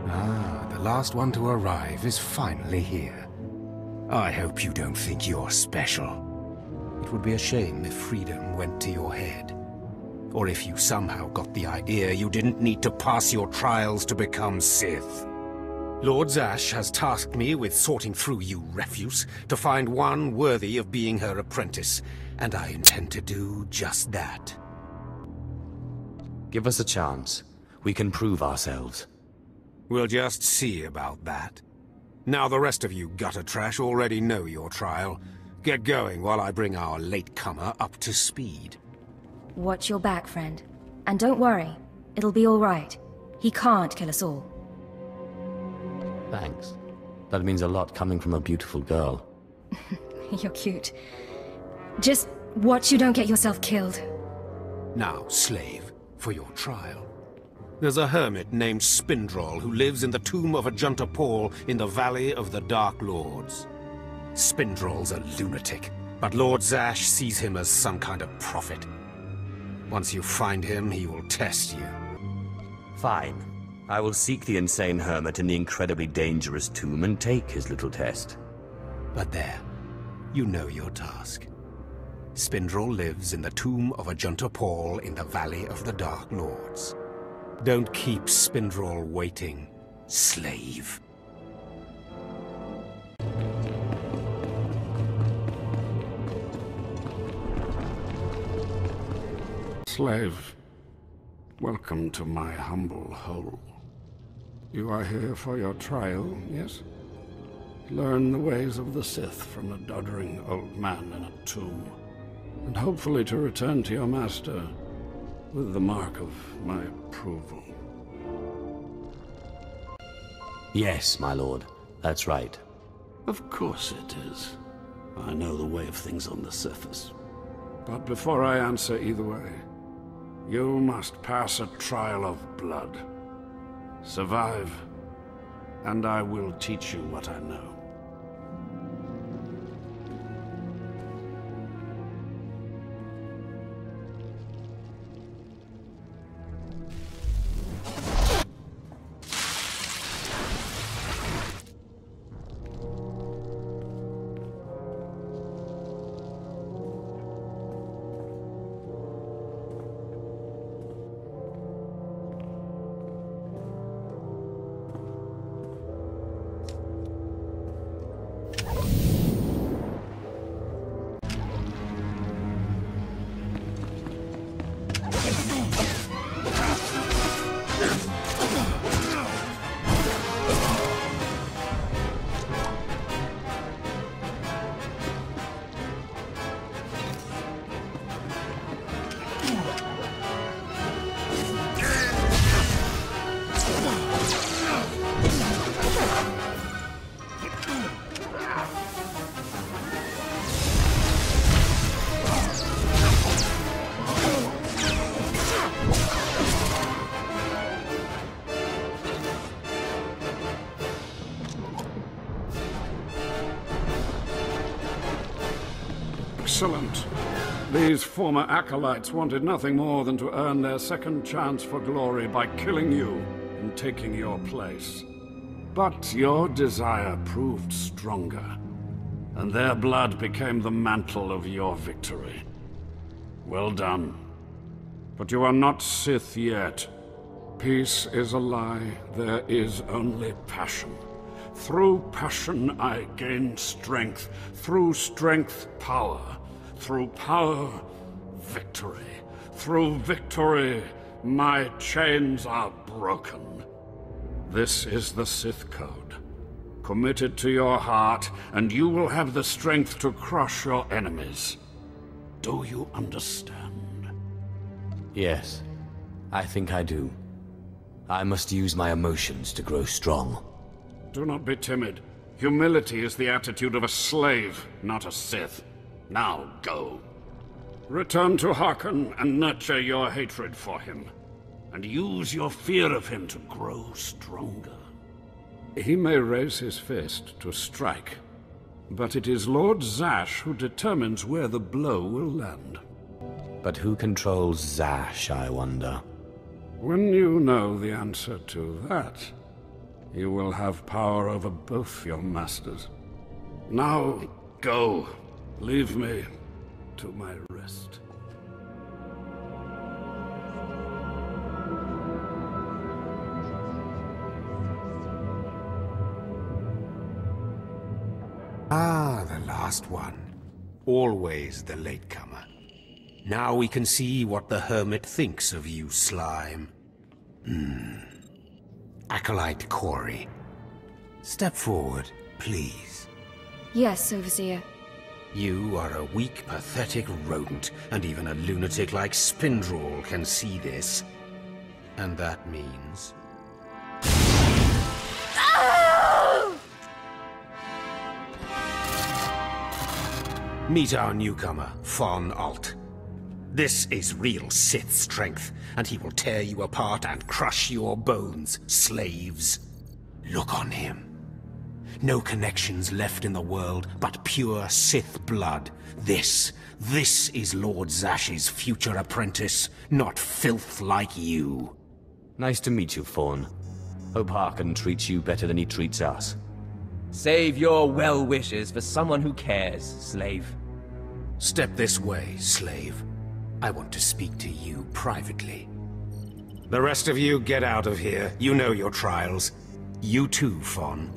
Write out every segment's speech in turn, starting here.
Ah, the last one to arrive is finally here. I hope you don't think you're special. It would be a shame if freedom went to your head. Or if you somehow got the idea you didn't need to pass your trials to become Sith. Lord Zash has tasked me with sorting through you refuse to find one worthy of being her apprentice, and I intend to do just that. Give us a chance. We can prove ourselves. We'll just see about that. Now the rest of you gutter trash already know your trial. Get going while I bring our latecomer up to speed. Watch your back, friend. And don't worry, it'll be all right. He can't kill us all. Thanks. That means a lot coming from a beautiful girl. You're cute. Just watch you don't get yourself killed. Now, slave, for your trial. There's a hermit named Spindrol who lives in the tomb of Ajunta Paul in the Valley of the Dark Lords. Spindrol's a lunatic, but Lord Zash sees him as some kind of prophet. Once you find him, he will test you. Fine. I will seek the insane hermit in the incredibly dangerous tomb and take his little test. But there, you know your task. Spindrol lives in the tomb of Ajunta Paul in the Valley of the Dark Lords. Don't keep Spindrol waiting, slave. Slave, welcome to my humble hole. You are here for your trial, yes? Learn the ways of the Sith from a doddering old man in a tomb, and hopefully to return to your master with the mark of my approval. Yes, my lord. That's right. Of course it is. I know the way of things on the surface. But before I answer either way, you must pass a trial of blood. Survive, and I will teach you what I know. Excellent. These former acolytes wanted nothing more than to earn their second chance for glory by killing you and taking your place. But your desire proved stronger, and their blood became the mantle of your victory. Well done. But you are not Sith yet. Peace is a lie. There is only passion. Through passion I gain strength. Through strength, power. Through power, victory. Through victory, my chains are broken. This is the Sith Code. Commit it to your heart, and you will have the strength to crush your enemies. Do you understand? Yes, I think I do. I must use my emotions to grow strong. Do not be timid. Humility is the attitude of a slave, not a Sith. Now go. Return to Harkun and nurture your hatred for him. And use your fear of him to grow stronger. He may raise his fist to strike, but it is Lord Zash who determines where the blow will land. But who controls Zash, I wonder? When you know the answer to that, You will have power over both your masters. Now, go. Leave me to my rest. Ah, the last one. Always the latecomer. Now we can see what the Hermit thinks of you, slime. Acolyte Corey. Step forward, please. Yes, Overseer. You are a weak, pathetic rodent, and even a lunatic like Spindrel can see this. And that means... Meet our newcomer, Von Alt. This is real Sith strength, and he will tear you apart and crush your bones, slaves. Look on him. No connections left in the world, but pure Sith blood. This is Lord Zash's future apprentice, not filth like you. Nice to meet you, Fawn. Hope Harkun treats you better than he treats us. Save your well wishes for someone who cares, slave. Step this way, slave. I want to speak to you privately. The rest of you get out of here. You know your trials. You too, Fawn.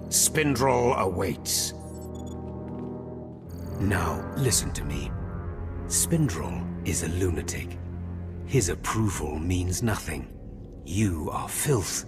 Spindrel awaits. Now, listen to me. Spindrel is a lunatic. His approval means nothing. You are filth,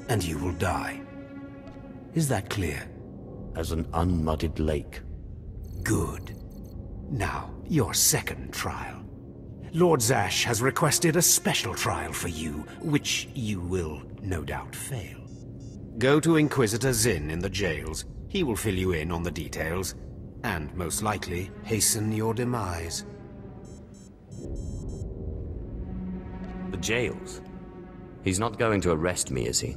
and you will die. Is that clear? As an unmuddied lake. Good. Now, your second trial. Lord Zash has requested a special trial for you, which you will no doubt fail. Go to Inquisitor Zin in the jails. He will fill you in on the details, and most likely hasten your demise. The jails? He's not going to arrest me, is he?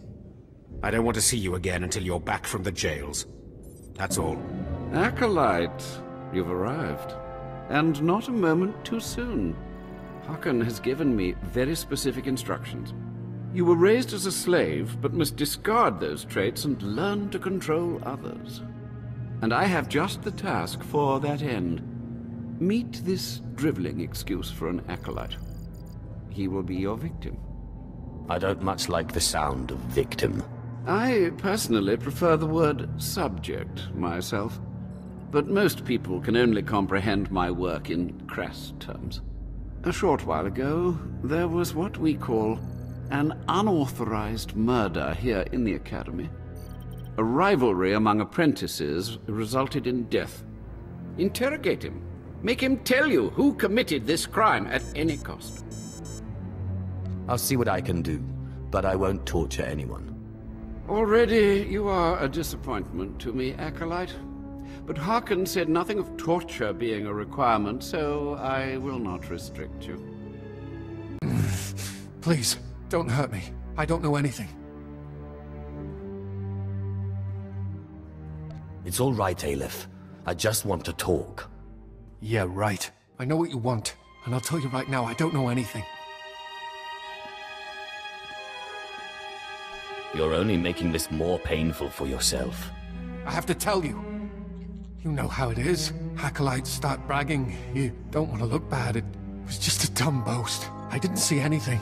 I don't want to see you again until you're back from the jails. That's all. Acolyte, you've arrived. And not a moment too soon. Harkun has given me very specific instructions. You were raised as a slave, but must discard those traits and learn to control others. And I have just the task for that end. Meet this driveling excuse for an acolyte. He will be your victim. I don't much like the sound of victim. I personally prefer the word subject myself, but most people can only comprehend my work in crass terms. A short while ago, there was what we call an unauthorized murder here in the Academy. A rivalry among apprentices resulted in death. Interrogate him. Make him tell you who committed this crime at any cost. I'll see what I can do, but I won't torture anyone. Already you are a disappointment to me, Acolyte. But Harkun said nothing of torture being a requirement, so I will not restrict you. Please, don't hurt me. I don't know anything. It's all right, Aleph. I just want to talk. Yeah, right. I know what you want, and I'll tell you right now, I don't know anything. You're only making this more painful for yourself. I have to tell you. You know how it is. Acolytes start bragging. You don't want to look bad. It was just a dumb boast. I didn't see anything.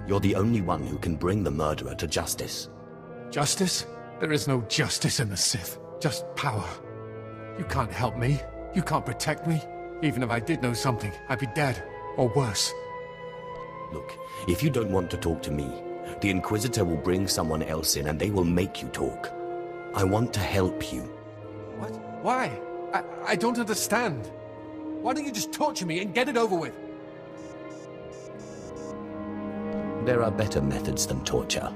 You're the only one who can bring the murderer to justice. Justice? There is no justice in the Sith. Just power. You can't help me. You can't protect me. Even if I did know something, I'd be dead. Or worse. Look, if you don't want to talk to me, the Inquisitor will bring someone else in and they will make you talk. I want to help you. What? Why? I don't understand. Why don't you just torture me and get it over with? There are better methods than torture.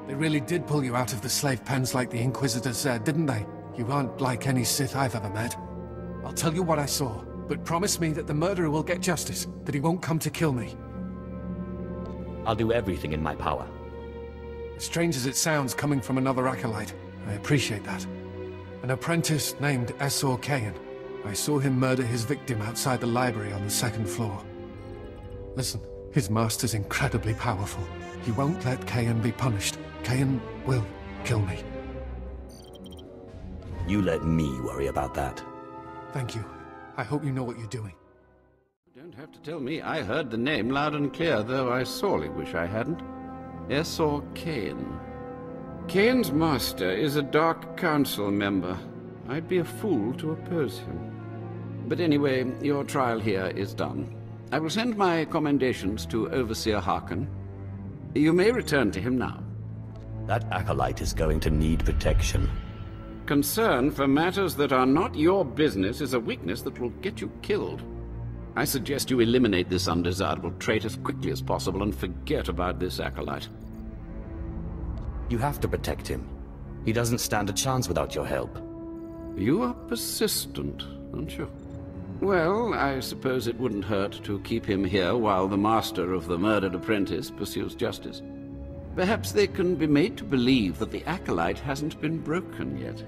They really did pull you out of the slave pens like the Inquisitor said, didn't they? You aren't like any Sith I've ever met. I'll tell you what I saw, but promise me that the murderer will get justice, that he won't come to kill me. I'll do everything in my power. As strange as it sounds coming from another acolyte, I appreciate that. An apprentice named SWTOR. I saw him murder his victim outside the library on the second floor. Listen, his master's incredibly powerful. He won't let Kayan be punished. Kayan will kill me. You let me worry about that. Thank you. I hope you know what you're doing. You don't have to tell me. I heard the name loud and clear, though I sorely wish I hadn't. SWTOR Kain. Kain's master is a Dark Council member. I'd be a fool to oppose him. But anyway, your trial here is done. I will send my commendations to Overseer Harkun. You may return to him now. That acolyte is going to need protection. Concern for matters that are not your business is a weakness that will get you killed. I suggest you eliminate this undesirable trait as quickly as possible and forget about this acolyte. You have to protect him. He doesn't stand a chance without your help. You are persistent, aren't you? Well, I suppose it wouldn't hurt to keep him here while the master of the murdered apprentice pursues justice. Perhaps they can be made to believe that the acolyte hasn't been broken yet.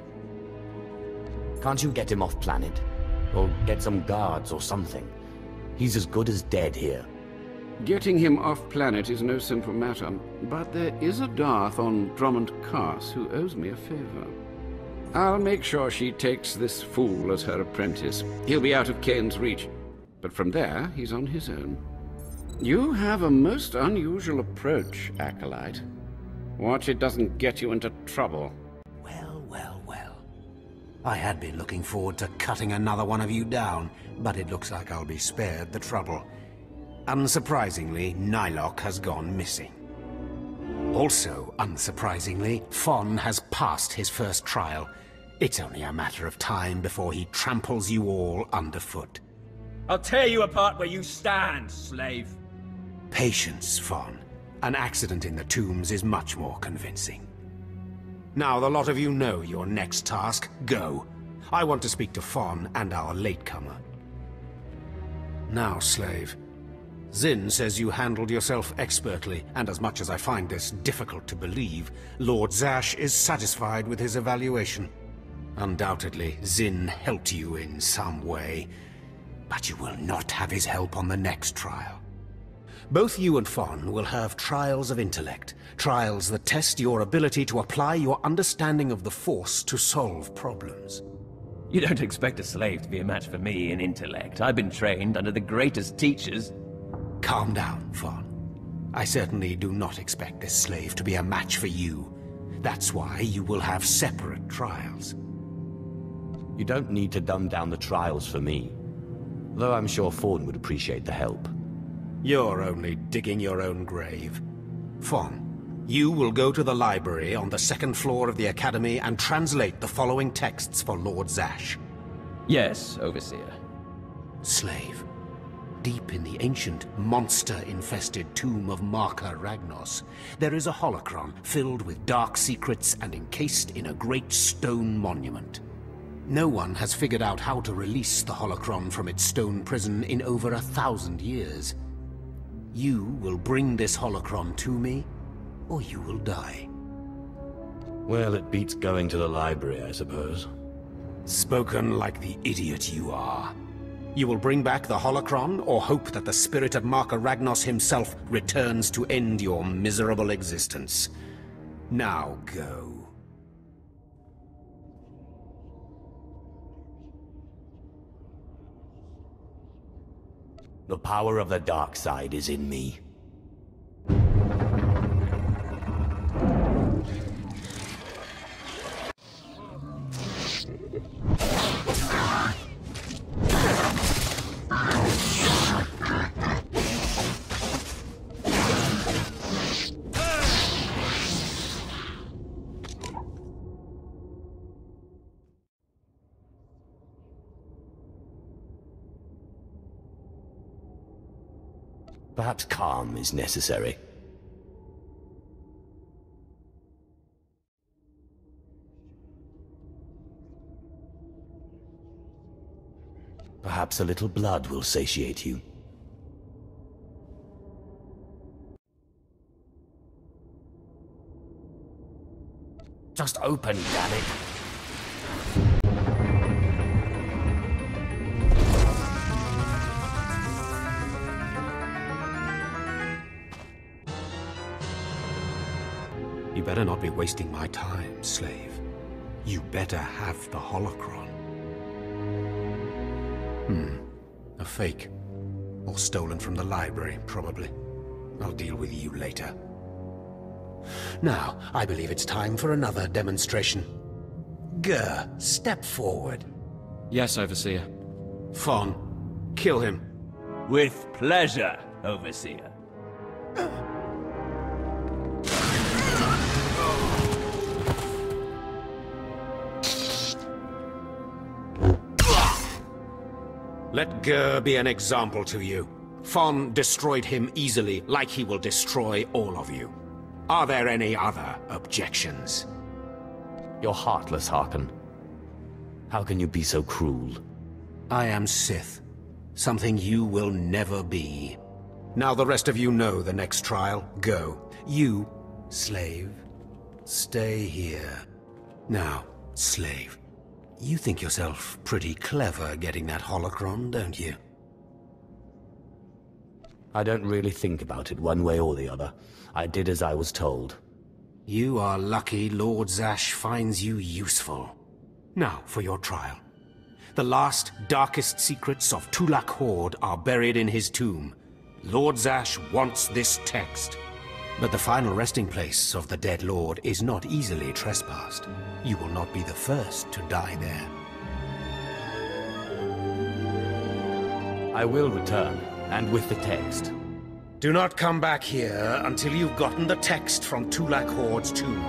Can't you get him off planet? Or get some guards or something? He's as good as dead here. Getting him off planet is no simple matter, but there is a Darth on Drummond Cars who owes me a favor. I'll make sure she takes this fool as her apprentice. He'll be out of Kain's reach, but from there, he's on his own. You have a most unusual approach, acolyte. Watch it doesn't get you into trouble. Well, well, well. I had been looking forward to cutting another one of you down, but it looks like I'll be spared the trouble. Unsurprisingly, Nylock has gone missing. Also, unsurprisingly, Fon has passed his first trial. It's only a matter of time before he tramples you all underfoot. I'll tear you apart where you stand, slave. Patience, Fon. An accident in the tombs is much more convincing. Now the lot of you know your next task. Go. I want to speak to Fon and our latecomer. Now, slave. Zin says you handled yourself expertly, and as much as I find this difficult to believe, Lord Zash is satisfied with his evaluation. Undoubtedly, Zin helped you in some way, but you will not have his help on the next trial. Both you and Fon will have trials of intellect, trials that test your ability to apply your understanding of the Force to solve problems. You don't expect a slave to be a match for me in intellect. I've been trained under the greatest teachers. Calm down, Fon. I certainly do not expect this slave to be a match for you. That's why you will have separate trials. You don't need to dumb down the trials for me. Though I'm sure Fawn would appreciate the help. You're only digging your own grave. Fon, you will go to the library on the second floor of the Academy and translate the following texts for Lord Zash. Yes, Overseer. Slave. Deep in the ancient, monster-infested tomb of Marka Ragnos, there is a holocron filled with dark secrets and encased in a great stone monument. No one has figured out how to release the holocron from its stone prison in over 1,000 years. You will bring this holocron to me, or you will die. Well, it beats going to the library, I suppose. Spoken like the idiot you are. You will bring back the holocron, or hope that the spirit of Marka Ragnos himself returns to end your miserable existence. Now go. The power of the dark side is in me. Perhaps calm is necessary. Perhaps a little blood will satiate you. Just open, damn it. You better not be wasting my time, slave. You better have the holocron. A fake. Or stolen from the library, probably. I'll deal with you later. Now, I believe it's time for another demonstration. Gur, step forward. Yes, Overseer. Fon, kill him. With pleasure, Overseer. Let Gur be an example to you. Fon destroyed him easily, like he will destroy all of you. Are there any other objections? You're heartless, Harkun. How can you be so cruel? I am Sith. Something you will never be. Now the rest of you know the next trial. Go. You, slave, stay here. Now, slave, you think yourself pretty clever getting that holocron, don't you? I don't really think about it one way or the other. I did as I was told. You are lucky Lord Zash finds you useful. Now for your trial. The last, darkest secrets of Tulak Horde are buried in his tomb. Lord Zash wants this text. But the final resting place of the dead lord is not easily trespassed. You will not be the first to die there. I will return, and with the text. Do not come back here until you've gotten the text from Tulak Horde's tomb.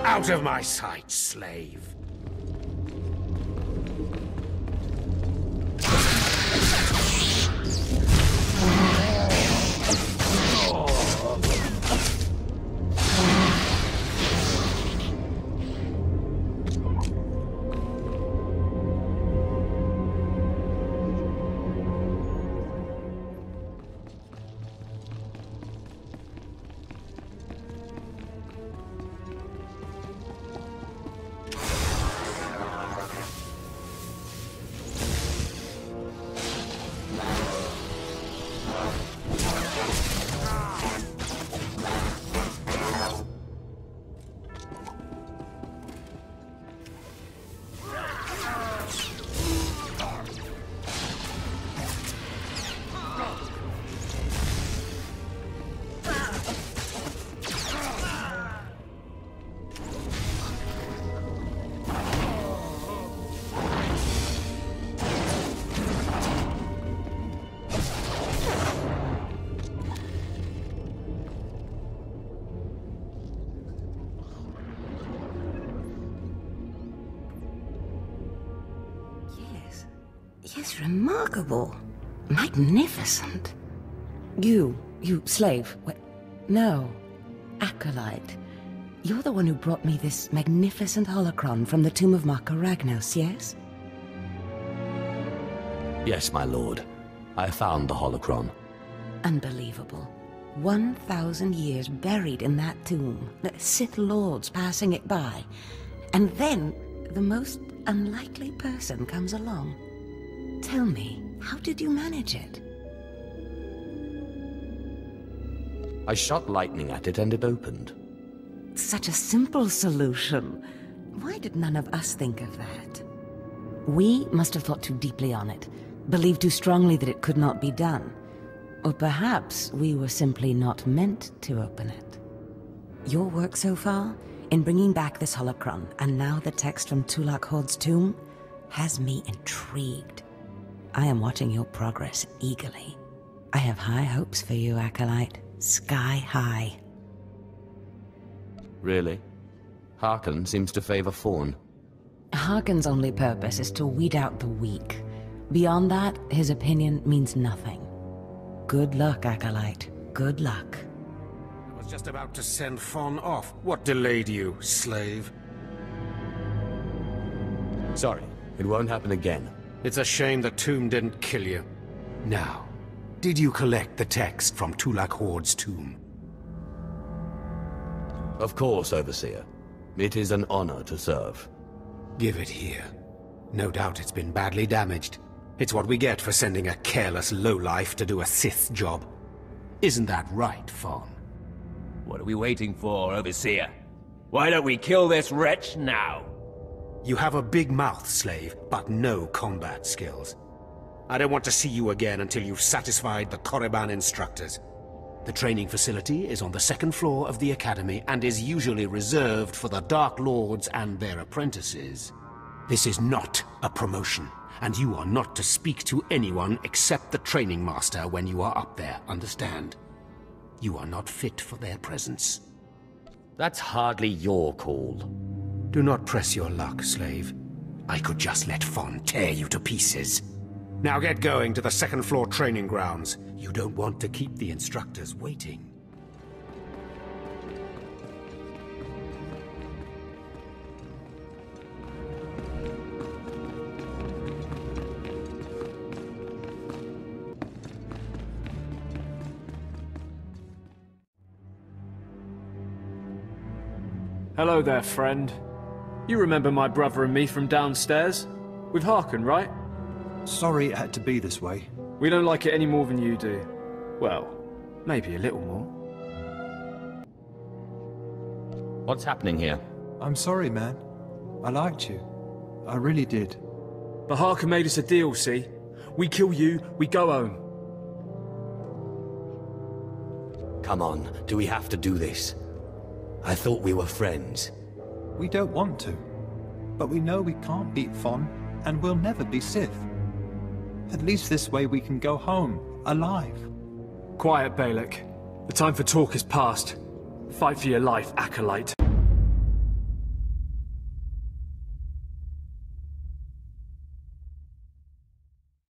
Out of my sight, slave. Yes, remarkable. Magnificent. You slave. No, acolyte. You're the one who brought me this magnificent holocron from the tomb of Marka Ragnos, yes? Yes, my lord. I found the holocron. Unbelievable. 1,000 years buried in that tomb. The Sith Lords passing it by. And then the most unlikely person comes along. Tell me, how did you manage it? I shot lightning at it and it opened. Such a simple solution. Why did none of us think of that? We must have thought too deeply on it, believed too strongly that it could not be done. Or perhaps we were simply not meant to open it. Your work so far, in bringing back this holocron, and now the text from Tulak Horde's tomb, has me intrigued. I am watching your progress eagerly. I have high hopes for you, Acolyte. Sky high. Really? Harkun seems to favor Fawn. Harkun's only purpose is to weed out the weak. Beyond that, his opinion means nothing. Good luck, Acolyte. Good luck. I was just about to send Fawn off. What delayed you, slave? Sorry, it won't happen again. It's a shame the tomb didn't kill you. Now, did you collect the text from Tulak Horde's tomb? Of course, Overseer. It is an honor to serve. Give it here. No doubt it's been badly damaged. It's what we get for sending a careless lowlife to do a Sith job. Isn't that right, Fawn? What are we waiting for, Overseer? Why don't we kill this wretch now? You have a big mouth, slave, but no combat skills. I don't want to see you again until you've satisfied the Korriban instructors. The training facility is on the second floor of the Academy and is usually reserved for the Dark Lords and their apprentices. This is not a promotion, and you are not to speak to anyone except the training master when you are up there, understand? You are not fit for their presence. That's hardly your call. Do not press your luck, slave. I could just let Fon tear you to pieces. Now get going to the second floor training grounds. You don't want to keep the instructors waiting. Hello there, friend. You remember my brother and me from downstairs? With Harkun, right? Sorry it had to be this way. We don't like it any more than you do. Well, maybe a little more. What's happening here? I'm sorry, man. I liked you. I really did. But Harkun made us a deal, see? We kill you, we go home. Come on, do we have to do this? I thought we were friends. We don't want to. But we know we can't beat Fon, and we'll never be Sith. At least this way we can go home, alive. Quiet, Balak. The time for talk is past. Fight for your life, Acolyte.